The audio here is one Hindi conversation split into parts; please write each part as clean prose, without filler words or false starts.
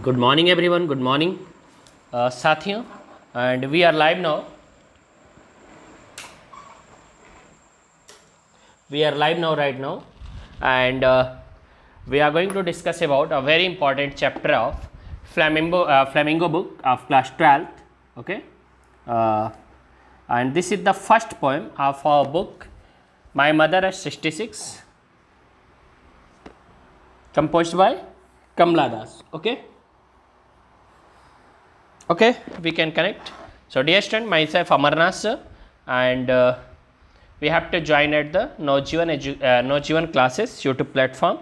Good morning everyone, good morning साथियों, and we are live now. We are live now right now, and we are going to discuss about a very important chapter of Flamingo book of class 12th. Okay, uh, and this is the first poem of our book, My Mother at 66, composed by Kamla Das. Okay, we can connect. So dear student, myself Amarnath sir, and we have to join at the Nojivan classes YouTube platform.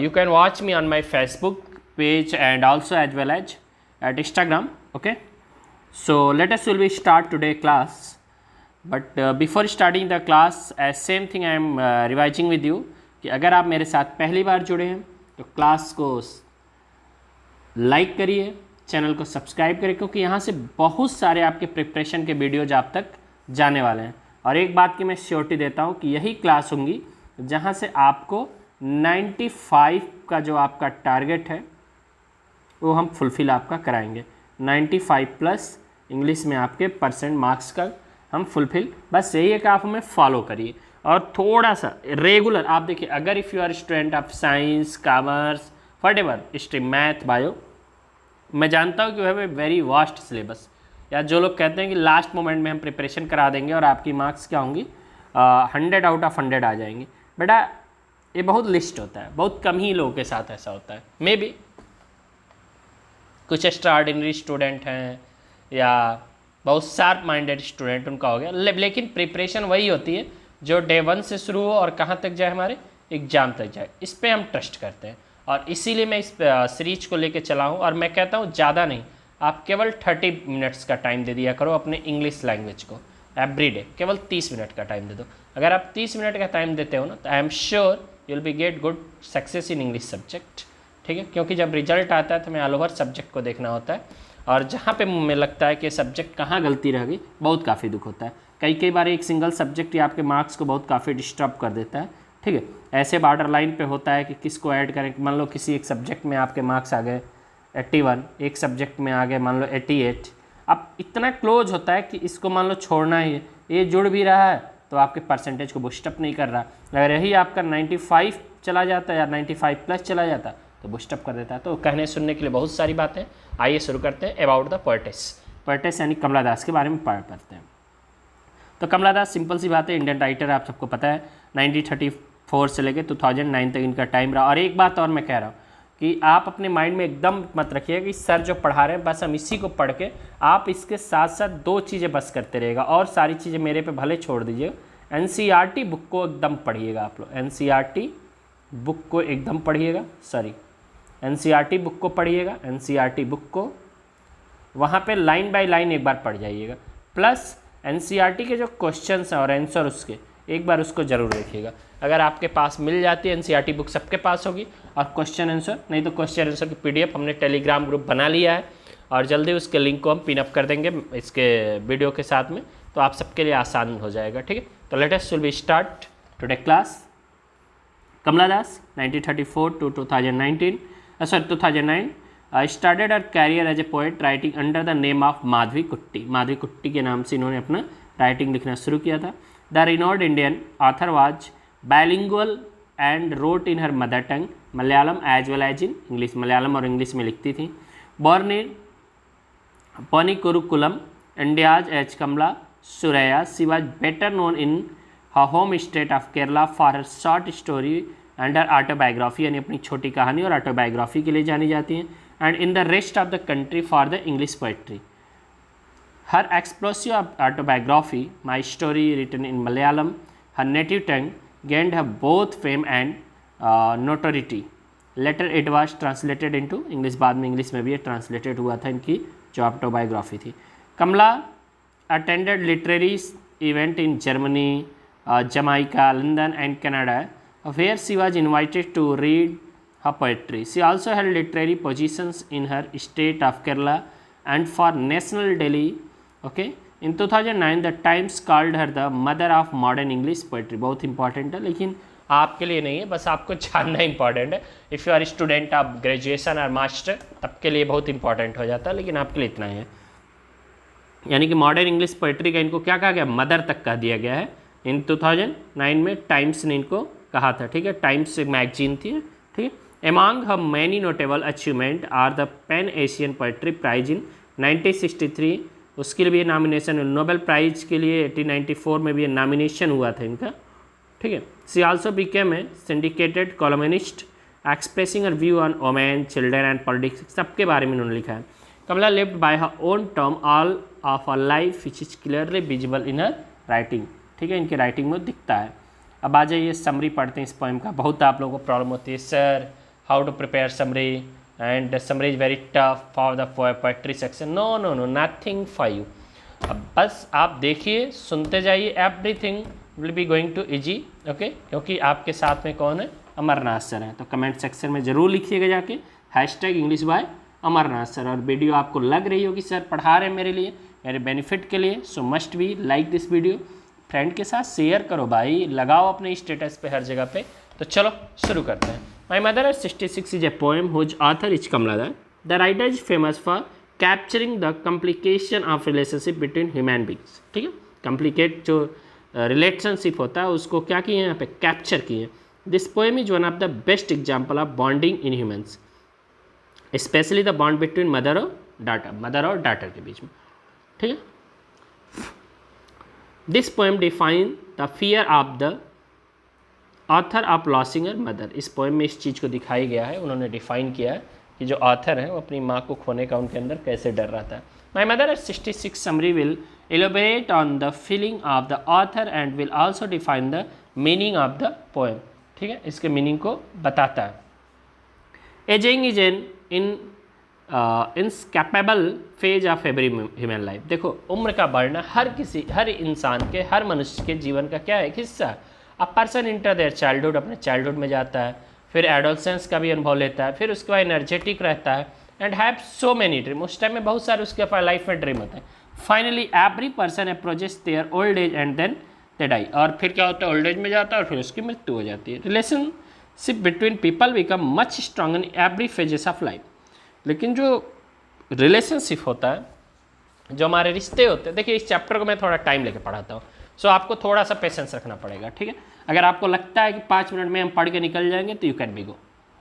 You can watch me on my Facebook page and also as well as at Instagram. Okay, so let us will we start today class. But before starting the class, as same thing I am revising with you कि अगर आप मेरे साथ पहली बार जुड़े हैं तो क्लास को लाइक करिए, चैनल को सब्सक्राइब करिए, क्योंकि यहाँ से बहुत सारे आपके प्रिपरेशन के वीडियोज आप तक जाने वाले हैं. और एक बात की मैं श्योरिटी देता हूँ कि यही क्लास होंगी जहाँ से आपको 95 का जो आपका टारगेट है वो हम फुलफ़िल आपका कराएंगे. 95 प्लस इंग्लिश में आपके परसेंट मार्क्स का हम फुलफ़िल, बस यही है कि आप हमें फॉलो करिए और थोड़ा सा रेगुलर. आप देखिए, अगर if you are student of science, commerce, whatever stream, math, bio, मैं जानता हूँ कि वह है वेरी वास्ट सिलेबस, या जो लोग कहते हैं कि लास्ट मोमेंट में हम प्रिपरेशन करा देंगे और आपकी मार्क्स क्या होंगी 100 आउट ऑफ 100 आ जाएंगी. बेटा ये बहुत लिस्ट होता है, बहुत कम ही लोगों के साथ ऐसा होता है. मे बी कुछ एक्स्ट्रा ऑर्डिनरी स्टूडेंट हैं या बहुत शार्प माइंडेड स्टूडेंट, उनका हो गया. लेकिन प्रिपरेशन वही होती है जो डे 1 से शुरू हो और कहाँ तक जाए, हमारे एग्ज़ाम तक जाए. इस पर हम ट्रस्ट करते हैं और इसीलिए मैं इस सीरीज को लेके चला हूँ. और मैं कहता हूँ ज़्यादा नहीं, आप केवल 30 मिनट्स का टाइम दे दिया करो अपने इंग्लिश लैंग्वेज को एवरी डे. केवल 30 मिनट का टाइम दे दो. अगर आप 30 मिनट का टाइम देते हो ना, तो I am sure you will be get good success in English subject. ठीक है, क्योंकि जब रिजल्ट आता है तो हमें ऑल ओवर सब्जेक्ट को देखना होता है, और जहाँ पे मुझे लगता है कि सब्जेक्ट कहाँ गलती रह गई, बहुत काफ़ी दुख होता है. कई बार एक सिंगल सब्जेक्ट ही आपके मार्क्स को बहुत काफ़ी डिस्टर्ब कर देता है. ठीक है, ऐसे बॉर्डर लाइन पे होता है कि किसको ऐड करें. मान लो किसी एक सब्जेक्ट में आपके मार्क्स आ गए 81, एक सब्जेक्ट में आ गए मान लो 88. अब इतना क्लोज होता है कि इसको मान लो छोड़ना ही है, ये जुड़ भी रहा है तो आपके परसेंटेज को बूस्टअप नहीं कर रहा. अगर यही आपका 95 चला जाता है या 95 प्लस चला जाता तो बूस्टअप कर देता है. तो कहने सुनने के लिए बहुत सारी बातें. आइए शुरू करते हैं अबाउट द पोएटेस यानी कमला दास के बारे में पढ़ते हैं. तो कमला दास सिंपल सी बात है, इंडियन राइटर, आप सबको पता है. 1934 से लेकर 2009 तक इनका टाइम रहा. और एक बात और मैं कह रहा हूँ कि आप अपने माइंड में एकदम मत रखिएगा कि सर जो पढ़ा रहे हैं बस हम इसी को पढ़ के, आप इसके साथ साथ 2 चीज़ें बस करते रहेगा और सारी चीज़ें मेरे पे भले छोड़ दीजिएगा. एनसीईआरटी बुक को एकदम पढ़िएगा आप लोग. एनसीईआरटी बुक को एकदम पढ़िएगा, एनसीईआरटी बुक को पढ़िएगा. एनसीईआरटी बुक को वहाँ पे लाइन बाय लाइन एक बार पढ़ जाइएगा. प्लस एनसीईआरटी के जो क्वेश्चंस हैं और आंसर उसके एक बार उसको ज़रूर देखिएगा. अगर आपके पास मिल जाती है एनसीईआरटी बुक, सबके पास होगी, और क्वेश्चन आंसर, नहीं तो क्वेश्चन आंसर की पीडीएफ हमने टेलीग्राम ग्रुप बना लिया है और जल्दी उसके लिंक को हम पिनअप कर देंगे इसके वीडियो के साथ में, तो आप सबके लिए आसान हो जाएगा. ठीक है, तो let us will start today class. Kamala Das 1934 to 2009. Started her career as a poet writing under the name of Madhavi कुट्टी. माधवी कुट्टी के नाम से इन्होंने अपना राइटिंग लिखना शुरू किया था. The renowned Indian author was bilingual and wrote in her mother tongue Malayalam as well as in English. Malayalam और इंग्लिश में लिखती थी. Born in Ponikurukulam, India as Kamla Suraya, she was better known in her home state of Kerala for her short story and her autobiography, यानी अपनी छोटी कहानी और ऑटोबायोग्राफी के लिए जानी जाती हैं. And in the rest of the country for the English poetry. Her explosive autobiography, My Story, written in Malayalam, her native tongue, gained her both fame and notoriety. Later it was translated into English. बाद में इंग्लिश में भी ये ट्रांसलेटेड हुआ था इनकी जो ऑटोबायोग्राफी थी. कमला attended literary event in Germany, Jamaica, London and Canada, where she was invited to read her poetry. She also held literary positions in her state of Kerala and for National Daily. Okay, in 2009 the Times called her the mother of modern English poetry. बहुत इंपॉर्टेंट है, लेकिन आपके लिए नहीं है, बस आपको जानना इंपॉर्टेंट है। इफ़ यू आर स्टूडेंट, आप ग्रेजुएशन और मास्टर, तब के लिए बहुत इंपॉर्टेंट हो जाता है, लेकिन आपके लिए इतना ही है। यानी कि मॉडर्न इंग्लिश पोइट्री का इनको क्या कहा गया, मदर तक कह दिया गया है। इन 2009 में टाइम्स ने इनको कहा था, ठीक है, टाइम्स एक मैगजीन थी, ठीक है। Among her many notable achievement are the pan Asian poetry prize in 1963, उसके लिए नॉमिनेशन, नोबेल प्राइज के लिए 1894 में भी नॉमिनेशन हुआ था इनका, ठीक है। She also became a syndicated columnist expressing her view on women, children and politics, सबके बारे में उन्होंने लिखा है। Kamala lived by her own term all of a life which is clearly visible in her writing, ठीक है, इनकी राइटिंग में दिखता है। अब आ जाइए समरी पढ़ते हैं इस पोएम का। बहुत आप लोगों को प्रॉब्लम होती है, sir how to prepare summary and summary is very tough for the poetry section. No no no, nothing for you. अब बस आप देखिए, सुनते जाइए, everything will be going to easy, okay, क्योंकि आपके साथ में कौन है, अमरनाथ सर हैं। तो कमेंट सेक्शन में ज़रूर लिखिएगा जाके #English by अमरनाथ सर। और वीडियो आपको लग रही होगी सर पढ़ा रहे हैं मेरे लिए, मेरे बेनिफिट के लिए, सो must be like this video, friend के साथ शेयर करो भाई, लगाओ अपने स्टेटस पे हर जगह पे। तो चलो शुरू करते हैं। My mother at 66 is a poem whose author is Kamala Dutt. The writer is famous for capturing the complication of relationship between human beings, ठीक है। कॉम्प्लिकेट जो रिलेशनशिप होता है उसको क्या किए यहाँ पे, कैप्चर किए। This poem is one of the best example of bonding in humans, specially the bond between mother और डाटर के बीच में, ठीक है। This poem define the fear of the author of losing her mother. इस पोएम में इस चीज़ को दिखाया गया है, उन्होंने डिफाइन किया है कि जो ऑथर है वो अपनी माँ को खोने का उनके अंदर कैसे डर रहता है। माई mother at 66 summary will elaborate on the feeling of the author and will also define the meaning of the poem, ठीक है, इसके मीनिंग को बताता है। Ageing is an inescapable phase of every human life. देखो, उम्र का बढ़ना हर इंसान के, हर मनुष्य के जीवन का क्या है, एक हिस्सा। A person inter their childhood, अपने चाइल्डहुड में जाता है, फिर एडोलसेंस का भी अनुभव लेता है, फिर उसके बाद एनर्जेटिक रहता है and have so many dream, उस टाइम में बहुत सारे उसके पास लाइफ में ड्रीम होते हैं। Finally every person approaches their old age and then they die, और फिर क्या होता है, ओल्ड एज में जाता है और फिर उसकी मृत्यु हो जाती है। Relationship between people become much strong in every phases of life. लेकिन जो रिलेशनशिप होता है, जो हमारे रिश्ते होते हैं, देखिए इस चैप्टर को मैं थोड़ा टाइम लेके पढ़ाता हूँ, सो आपको थोड़ा सा पेशेंस रखना पड़ेगा, ठीक है। अगर आपको लगता है कि 5 मिनट में हम पढ़ के निकल जाएंगे तो यू कैन बी गो,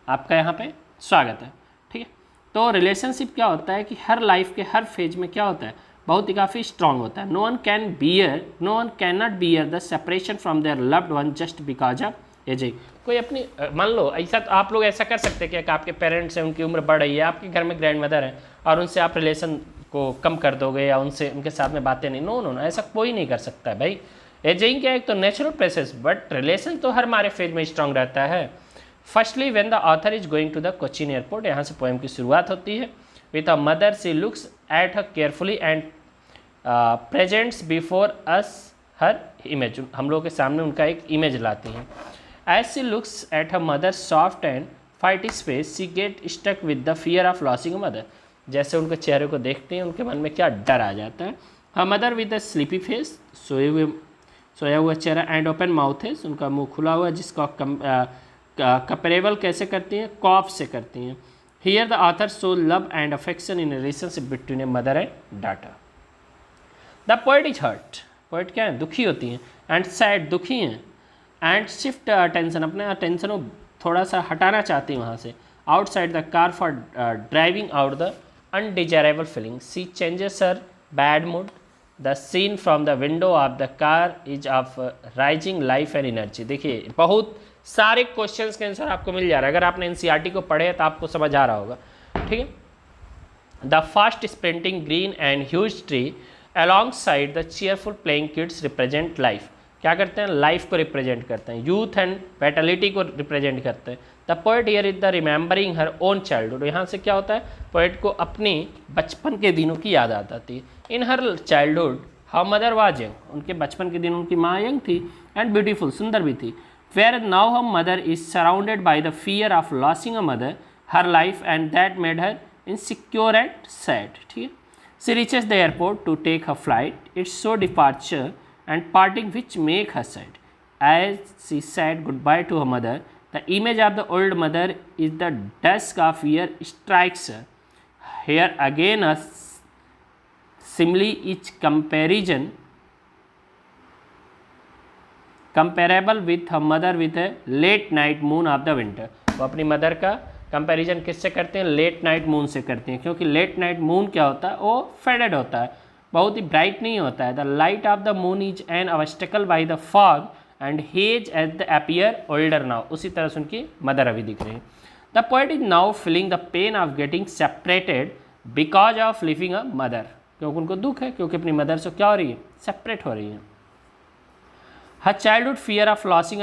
आपका यहाँ पे स्वागत है, ठीक है। तो रिलेशनशिप क्या होता है कि हर लाइफ के हर फेज में क्या होता है, बहुत ही काफ़ी स्ट्रांग होता है। No one can not bear the separation from their loved one just because of age. कोई अपनी, मान लो ऐसा, तो आप लोग ऐसा कर सकते हैं कि आपके पेरेंट्स हैं, उनकी उम्र बढ़ रही है, आपके घर में ग्रैंड मदर है और उनसे आप रिलेशन को कम कर दोगे या उनके साथ में बातें नहीं, नो नो नो, ऐसा कोई नहीं कर सकता है भाई। एजिंग क्या है, एक तो नेचुरल प्रोसेस, बट रिलेशन तो हर हमारे फेज में स्ट्रांग रहता है। Firstly when the author is going to the Cochin airport, यहाँ से पोएम की शुरुआत होती है। With a mother she looks at her carefully and presents before us her image, हम लोगों के सामने उनका एक इमेज लाती हैं। As she looks at her mother soft and fight face she get stuck with the fear of losing mother. जैसे उनके चेहरे को देखते हैं, उनके मन में क्या डर आ जाता है। Her mother with the sleepy face, सोया हुआ चेहरा एंड ओपन माउथ है, उनका मुंह खुला हुआ, जिसका कंपेरेबल कैसे करती हैं, कॉफ से करती हैं। Here the author show love and affection in relationship between a mother and daughter. The poet is hurt, poet क्या है, दुखी होती हैं, एंड सैड, दुखी हैं, एंड शिफ्ट अटेंशन, अपने अटेंशन को थोड़ा सा हटाना चाहती हैं वहाँ से, outside the car for driving out the undesirable feeling. She changes her bad mood, the scene from the window of the car is of rising life and energy. देखिए बहुत सारे क्वेश्चंस के आंसर आपको मिल जा रहा है, अगर आपने एनसीईआरटी को पढ़े तो आपको समझ आ रहा होगा, ठीक है। The fast sprinting green and huge tree alongside the cheerful playing kids represent life, क्या करते हैं, लाइफ को रिप्रेजेंट करते हैं, यूथ एंड वाइटलिटी को रिप्रेजेंट करते हैं। The poet here is the remembering her own childhood, यहाँ से क्या होता है, पोएट को अपनी बचपन के दिनों की याद आ जाती है। In her childhood how mother was young, उनके बचपन के दिन उनकी माँ यंग थी एंड ब्यूटीफुल, सुंदर भी थी। Where now her mother is surrounded by the fear of losing a mother her life and that made her insecure and sad, ठीक है। She reaches the airport to take her flight. It's so departure and parting which make her sad. as she said goodbye to her mother, the image of the old mother is the dusk of fear strikes her. Here again a simile is comparable with her mother with a late night moon of the winter. वो अपनी मदर का कंपैरिजन किससे करते हैं? लेट नाइट मून से करते हैं, क्योंकि लेट नाइट मून क्या होता है? वो फेडेड होता है, बहुत ही ब्राइट नहीं होता है. The light of the moon is an obstacle by the fog and hedge at the appear older now. उसी तरह से उनकी मदर अभी दिख रही है. The poet is now feeling the pain of getting separated because of living a mother. क्योंकि उनको दुख है, क्योंकि अपनी मदर से क्या हो रही है? सेपरेट हो रही है. Her childhood fear of losing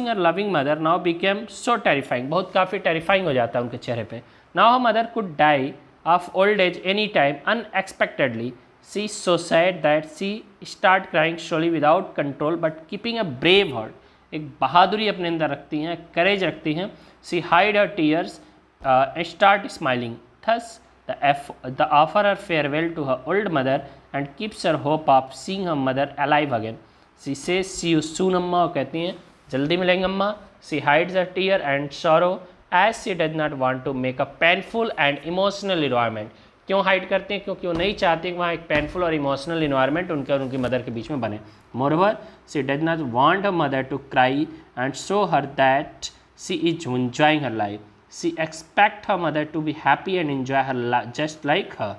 her loving mother now became so terrifying. बहुत काफ़ी टेरिफाइंग हो जाता है उनके चेहरे पे. Now her mother could die of old age any time unexpectedly. She so sad that she start crying slowly without control but keeping a brave heart. एक बहादुरी अपने अंदर रखती हैं, करेज रखती हैं. She hide her tears start smiling. Thus the offer her farewell to her old mother and keeps her hope of seeing her mother alive again. She says see you soon अम्मा. वो कहती हैं जल्दी मिलेंगे अम्मा. She hides her tear and sorrow as she does not want to make a painful and emotional environment. क्यों हाइड करते हैं? क्योंकि वो नहीं चाहती कि वहाँ एक पेनफुल और इमोशनल इन्वायरमेंट उनके और उनकी मदर के बीच में बने. Moreover, she does not want her mother to cry and show her that she is enjoying her life. She expects her mother to be happy and enjoy her life just like her.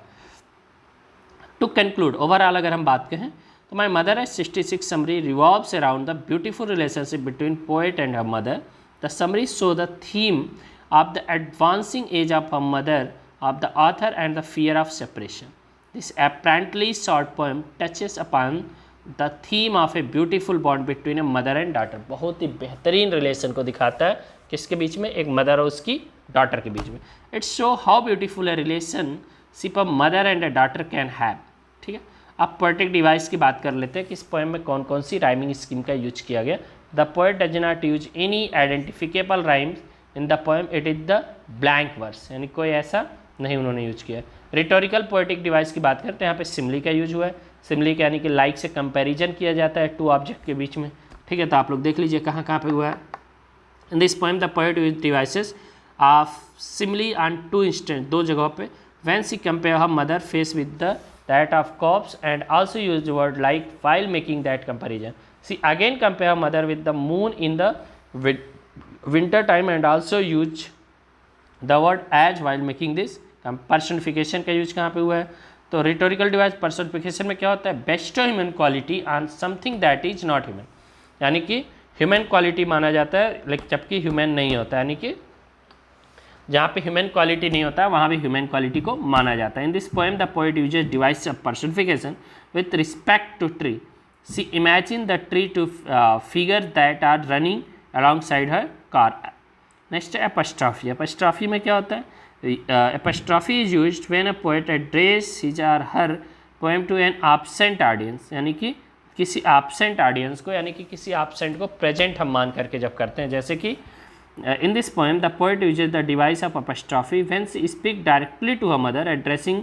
To conclude, overall अगर हम बात करें तो My Mother as 66 summary revolves around the beautiful relationship between poet and her mother. The summary shows the theme of the advancing age of her mother, of the author and the fear of separation. This apparently short poem touches upon the theme of a beautiful bond between a mother and daughter. बहुत ही बेहतरीन रिलेशन को दिखाता है किसके बीच में? एक मदर और उसकी डॉटर के बीच में. It show how beautiful A relationship a mother and a daughter can have. ठीक है, अब पोएटिक डिवाइस की बात कर लेते हैं कि इस पोएम में कौन कौन सी राइमिंग स्कीम का यूज किया गया. The poet does not use any identifiable rhymes in the poem. It is the blank verse, यानी कोई ऐसा नहीं उन्होंने यूज किया. रिटोरिकल पोएटिक डिवाइस की बात करते हैं, यहाँ पे सिमली का यूज हुआ है. सिमली का यानी कि लाइक से कंपैरिजन किया जाता है टू ऑब्जेक्ट के बीच में. ठीक है, तो आप लोग देख लीजिए कहाँ कहाँ पे हुआ है. In this poem the poet use devices of simile on two instant, दो जगहों पे. When she compare her mother face with the that of corpse and also used the word like while making that comparison. She again compare mother with the moon in the winter time and also use the word as while making this. personification का यूज कहाँ पे हुआ है? तो rhetorical device personification में क्या होता है? bestow human quality on something that is not human, यानी कि human quality माना जाता है लेकिन जबकि human नहीं होता, यानी कि जहाँ पे ह्यूमन क्वालिटी नहीं होता है वहाँ भी ह्यूमन क्वालिटी को माना जाता है. In this poem the poet uses device of personification with respect to tree. She imagine the tree to figure that are running along side her car. Next है एपस्ट्रॉफी. एपस्ट्रॉफी में क्या होता है? Apostrophe is used when a poet address his or her poem to an absent audience, यानी कि किसी एब्सेंट ऑडियंस को, यानी कि किसी एब्सेंट को प्रेजेंट हम मान करके जब करते हैं. जैसे कि in this poem the poet uses the device of apostrophe when she speaks directly to her mother, addressing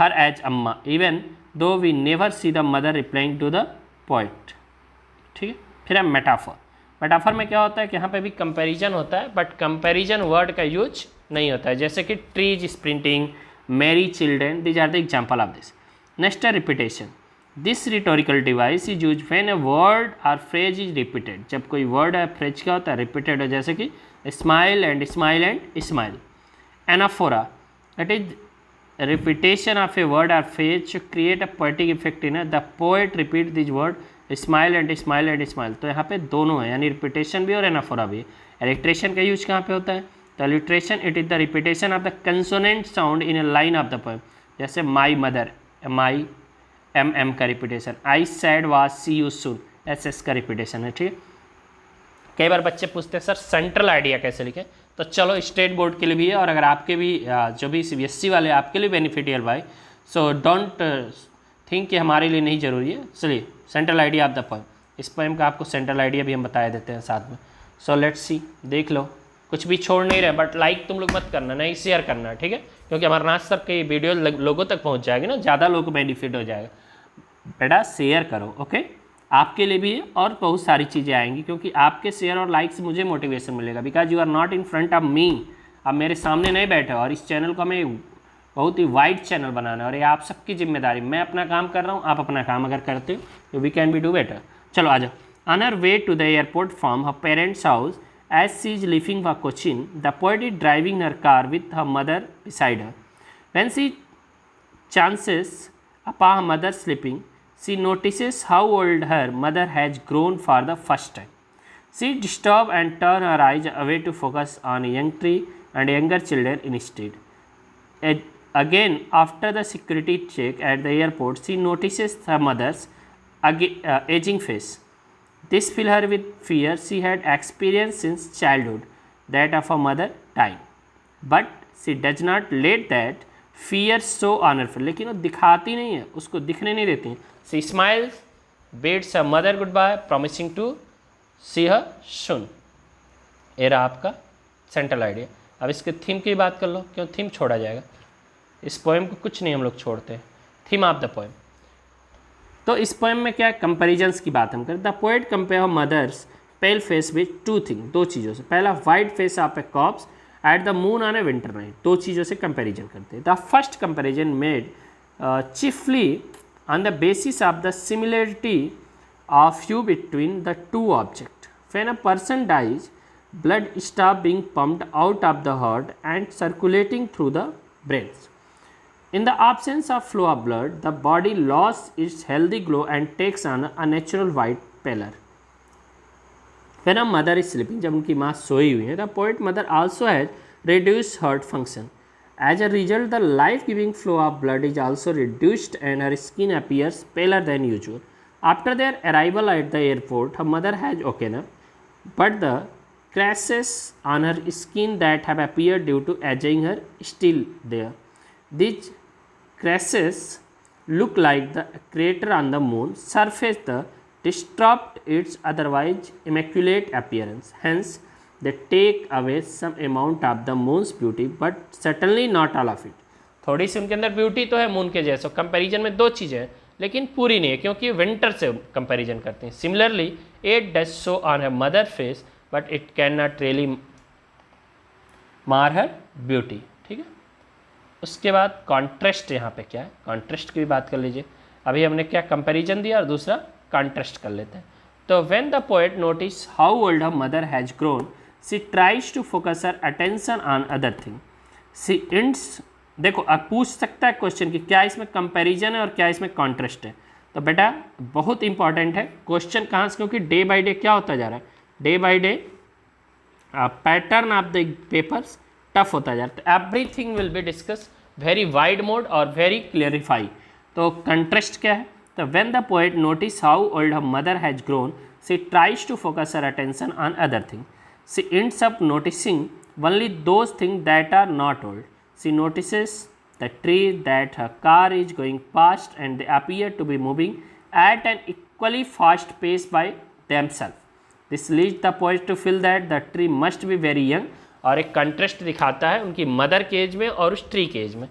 her as amma, even though we never see the mother replying to the poet. ठीक है, फिर है मेटाफर. मेटाफर में क्या होता है कि यहाँ पे भी कंपैरिजन होता है बट कंपैरिजन वर्ड का यूज नहीं होता है. जैसे कि trees sprinting, merry children, these are the example of this. Next है repetition. This rhetorical device is use when a word और फ्रेज इज रिपीटेड. जब कोई वर्ड या फ्रेज क्या होता है? रिपीटेड है. जैसे कि smile and smile and smile. Anaphora, that is repetition of a word or phrase to create a poetic effect in it. The poet repeat this word smile and smile and smile. तो यहाँ पे दोनों है, यानी रिपीटेशन भी और एनाफोरा भी. एलिट्रेशन का यूज कहाँ पे होता है? तो alliteration it is the repetition of the consonant sound in a line of the poem. जैसे माई मदर, माई एम का repetition. I said was see you soon, S का रिपीटेशन है. ठीक है, कई बार बच्चे पूछते हैं सर सेंट्रल आइडिया कैसे लिखें, तो चलो स्टेट बोर्ड के लिए भी है और अगर आपके भी जो भी CBSE वाले आपके लिए बेनिफिशियल भाई, सो डोंट थिंक कि हमारे लिए नहीं ज़रूरी है. चलिए central idea of the poem. इस पोएम का आपको सेंट्रल आइडिया भी हम बता देते हैं साथ में. सो लेट्स सी, देख लो, कुछ भी छोड़ नहीं रहे बट लाइक तुम लोग मत करना, नहीं शेयर करना. ठीक है, क्योंकि अमरनाथ सर की वीडियो लोगों तक पहुँच जाएगी ना, ज़्यादा लोगों को बेनिफिट हो जाएगा. बेटा शेयर करो. ओके, आपके लिए भी है और बहुत सारी चीज़ें आएंगी, क्योंकि आपके शेयर और लाइक से मुझे मोटिवेशन मिलेगा, because you are not in front of me. आप मेरे सामने नहीं बैठे और इस चैनल को हमें बहुत ही वाइड चैनल बनाना है और ये आप सबकी जिम्मेदारी। मैं अपना काम कर रहा हूँ, आप अपना काम अगर करते हो तो we can be do better. चलो आ जाओ। On her way to the airport from her parents house as she is leaving for Cochin, the poet is driving her car with her mother beside her. When she chances upon her mother sleeping, she notices how old her mother has grown for the first time. She disturbs and turns her eyes away to focus on a young tree and younger children instead. Again, after the security check at the airport, she notices her mother's aging face. This fills her with fear she had experienced since childhood, that of her mother dying. But she does not let that fear show on her face. लेकिन वो दिखाती नहीं है, उसको दिखने नहीं देती। She smiles, bids her mother goodbye, promising to see her soon. ये रहा आपका सेंट्रल आइडिया। अब इसके थीम की बात कर लो, क्यों थीम छोड़ा जाएगा? इस पोएम को कुछ नहीं हम लोग छोड़ते। थीम ऑफ द पोएम, तो इस पोएम में क्या कंपैरिजंस की बात हम करें। The poet compare mother's pale face with two thing, दो चीज़ों से। पहला white face of a corpse at the moon on a winter night, दो चीज़ों से कंपैरिजन करते हैं। The first comparison made chiefly on the basis of the similarity of hue between the two object. When a person dies, blood stop being pumped out of the heart and circulating through the brains. In the absence of flow of blood, the body loses its healthy glow and takes on a natural white pallor. When a mother is sleeping, जब उनकी माँ सोई हुई है, the poet mother also has reduced heart function. As a result, the life-giving flow of blood is also reduced and her skin appears paler than usual. After their arrival at the airport, her mother has woken up, but the crashes on her skin that have appeared due to aging are still there. These crashes look like the crater on the moon surface that disrupt its otherwise immaculate appearance. Hence, they take away some amount of the moon's beauty, but certainly not all of it. थोड़ी सी उनके अंदर ब्यूटी तो है मून के जैसा। कंपैरिजन में दो चीज़ें हैं, लेकिन पूरी नहीं है, क्योंकि विंटर से कंपैरिजन करते हैं। Similarly, it does show on her mother face, but it can not really मार हर ब्यूटी। ठीक है। उसके बाद कॉन्ट्रास्ट, यहाँ पे क्या है, कॉन्ट्रास्ट की भी बात कर लीजिए। अभी हमने क्या कंपैरिजन दिया और दूसरा कॉन्ट्रास्ट कर लेते हैं। तो when the poet notice how old her mother has grown, she tries to focus her attention on other thing. She ends, देखो अब पूछ सकता है क्वेश्चन कि क्या इसमें कंपैरिजन है और क्या इसमें कॉन्ट्रास्ट है। तो बेटा बहुत इंपॉर्टेंट है क्वेश्चन कहाँ से, क्योंकि डे बाई डे क्या होता जा रहा है, day by day pattern of the papers tough होता जाता है। Everything will be discuss very wide mode और वेरी क्लियरिफाई। तो कंट्रास्ट क्या है, तो when the poet notice how old her mother has grown, she tries to focus her attention on other thing. She ends up noticing only those thing that are not old. She notices the tree that her car is going past and they appear to be moving at an equally fast pace by themselves. This leads the poet to feel that the tree must be very young, और एक कंट्रास्ट दिखाता है उनकी मदर के एज में और उस ट्री के एज में,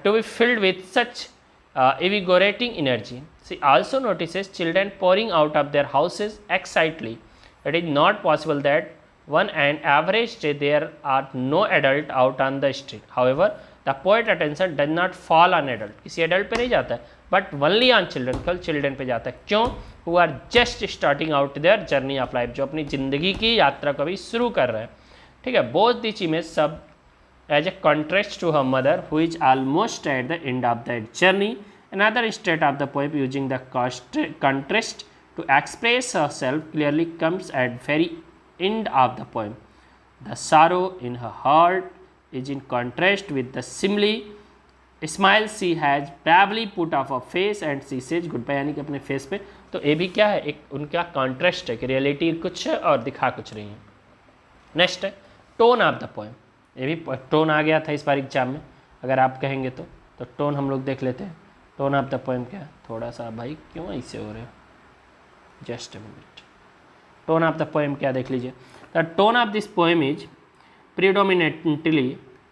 to be filled with such invigorating energy. She also notices children pouring out of their houses excitedly. It is not possible that one an average day there are no adult out on the street. However, the poet attention does not fall on adult. किसी adult पे नहीं जाता है, but only on children. कल children पे जाता है। क्यों? Who are just starting out their journey of life. जो अपनी ज़िंदगी की यात्रा को अभी शुरू कर रहे हैं। ठीक है। Both these images sub as a contrast to her mother, who is almost at the end of that journey. Another state of the poem using the contrast to express herself clearly comes at very end of the poem. The sorrow in her heart is in contrast with the simile smile she has bravely put off her face and she says goodbye, यानी कि अपने फेस पे। तो ये भी क्या है, एक उनका कॉन्ट्रास्ट है कि रियलिटी कुछ है और दिखा कुछ रही है। नेक्स्ट है टोन ऑफ द पोएम। ये भी टोन आ गया था इस बार एग्जाम में, अगर आप कहेंगे तो टोन हम लोग देख लेते हैं। टोन ऑफ द पोएम क्या है, थोड़ा सा भाई क्यों ऐसे हो रहे हो, just a minute. Tone of the poem क्या देख लीजिए। The tone of this poem is predominantly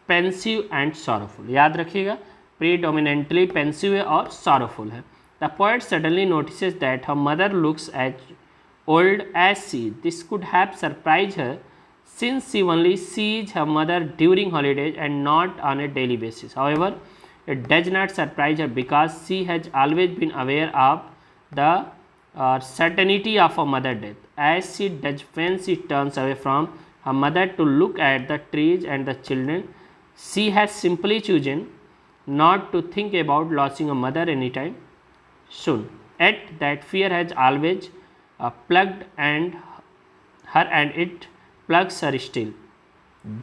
pensive and sorrowful. याद रखिएगा, प्रीडोमिनेंटली पेंसिव है और सॉरोफुल है। The poet suddenly notices that her mother looks as old as she. This could have surprised her since she only sees her mother during holidays and not on a daily basis. However, it does not surprise her because she has always been aware of the certainty of her mother's death, as she does when she turns away from her mother to look at the trees and the children. She has simply chosen not to think about losing her mother anytime soon. Yet that fear has always plagued her, and it plagues her still.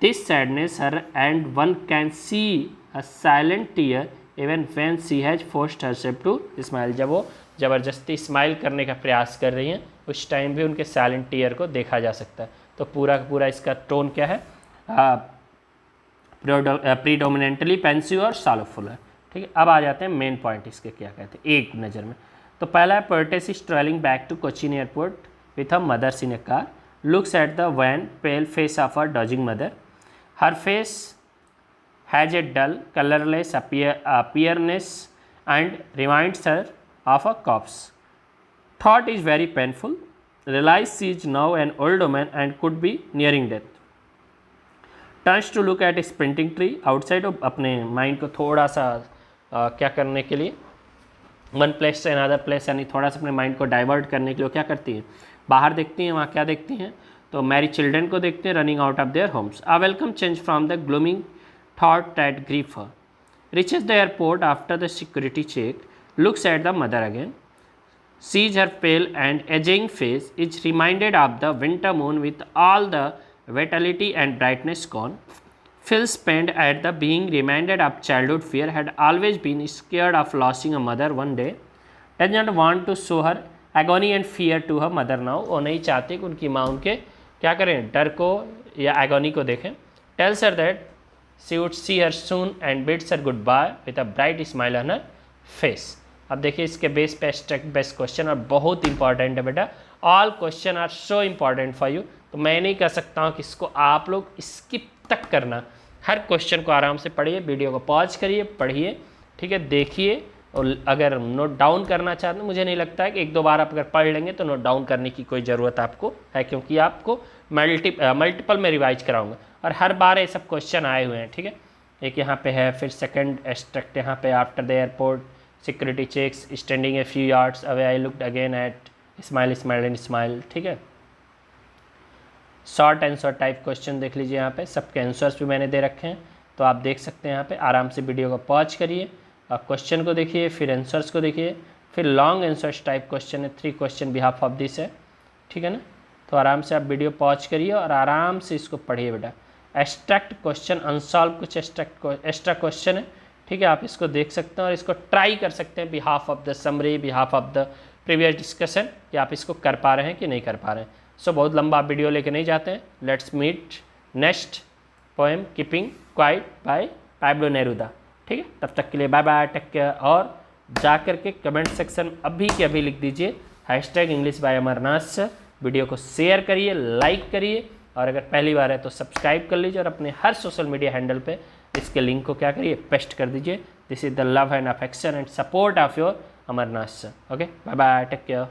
This sadness her, and one can see a silent tear even when she has forced herself to smile. जब वो ज़बरदस्ती स्माइल करने का प्रयास कर रही हैं उस टाइम भी उनके साइलेंट टीयर को देखा जा सकता है। तो पूरा का पूरा इसका टोन क्या है, प्रीडोमिनेंटली पेंसिव और सॉलोफुल है। ठीक है, अब आ जाते हैं मेन पॉइंट इसके क्या कहते हैं एक नज़र में। तो पहला है poetess is travelling back to Cochin airport with a mothers in a car, looks at the wan, pale face of her dodging mother. Her face has a dull, colorless appearance and reminds her of a corpse. Thought is very painful. Realize she is now an old woman and could be nearing death. Turns to look at a sprinting tree outside. अपने माइंड को थोड़ा सा क्या करने के लिए, वन प्लेस से अनदर प्लेस, यानी थोड़ा सा अपने माइंड को डाइवर्ट करने के लिए क्या करती हैं, बाहर देखती हैं। वहाँ क्या देखती हैं, तो मैरी चिल्ड्रन को देखते हैं running out of their homes. A welcome change from the glooming thought that grief her. Reaches the airport after the security check, looks at the mother again, sees her pale and aging face, is reminded of the winter moon with all the vitality and brightness gone, feels pained at the being reminded of childhood fear, had always been scared of losing a mother one day, does not want to show her agony and fear to her mother now. वो नहीं चाहती कि उनकी माँ उनके क्या करें, डर को या एगोनी को देखें। tells her that she would see her soon and bids her goodbye with a bright smile on her face. अब देखिए इसके बेस पे एब्स्ट्रैक्ट बेस्ट क्वेश्चन और बहुत इंपॉर्टेंट है बेटा, all question are so important for you. तो मैं नहीं कह सकता हूँ कि इसको आप लोग स्किप तक करना, हर क्वेश्चन को आराम से पढ़िए, वीडियो को पॉज करिए, पढ़िए, ठीक है, देखिए, और अगर नोट डाउन करना चाहते हैं, मुझे नहीं लगता है कि एक दो बार आप अगर पढ़ लेंगे तो नोट डाउन करने की कोई ज़रूरत आपको है, क्योंकि आपको मल्टीपल में रिवाइज कराऊंगा और हर बार ये सब क्वेश्चन आए हुए हैं। ठीक है, एक यहाँ पे है, फिर सेकंड एब्स्ट्रैक्ट यहाँ पे, after the airport security checks, standing a few yards away I looked again at smile smile and smile. ठीक है, शॉर्ट आंसर टाइप क्वेश्चन देख लीजिए, यहाँ पे सबके आंसर्स भी मैंने दे रखे हैं, तो आप देख सकते हैं यहाँ पे। आराम से वीडियो को पॉज करिए, आप क्वेश्चन को देखिए, फिर आंसर्स को देखिए, फिर लॉन्ग आंसर्स टाइप क्वेश्चन है, 3 क्वेश्चन बिहाफ ऑफ दिस है। ठीक है ना, तो आराम से आप वीडियो पॉज करिए और आराम से इसको पढ़िए बेटा। एब्स्ट्रैक्ट क्वेश्चन अनसॉल्व कुछ एक्स्ट्रा क्वेश्चन है, ठीक है, आप इसको देख सकते हैं और इसको ट्राई कर सकते हैं behalf of the summary, behalf of the previous discussion, कि आप इसको कर पा रहे हैं कि नहीं कर पा रहे हैं। सो बहुत लंबा आप वीडियो लेके नहीं जाते हैं। Let's meet next poem keeping quiet by Pablo Neruda. ठीक है, तब तक के लिए बाय बाय, टेक केयर। और जाकर के कमेंट सेक्शन अभी के अभी लिख दीजिए #English by Amarnath sir. Video को शेयर करिए, लाइक करिए, और अगर पहली बार है तो सब्सक्राइब कर लीजिए और अपने हर सोशल मीडिया हैंडल पे इसके लिंक को क्या करिए, पेस्ट कर दीजिए। This is the love and affection and support of your Amarnath sir. Okay, bye bye, take care.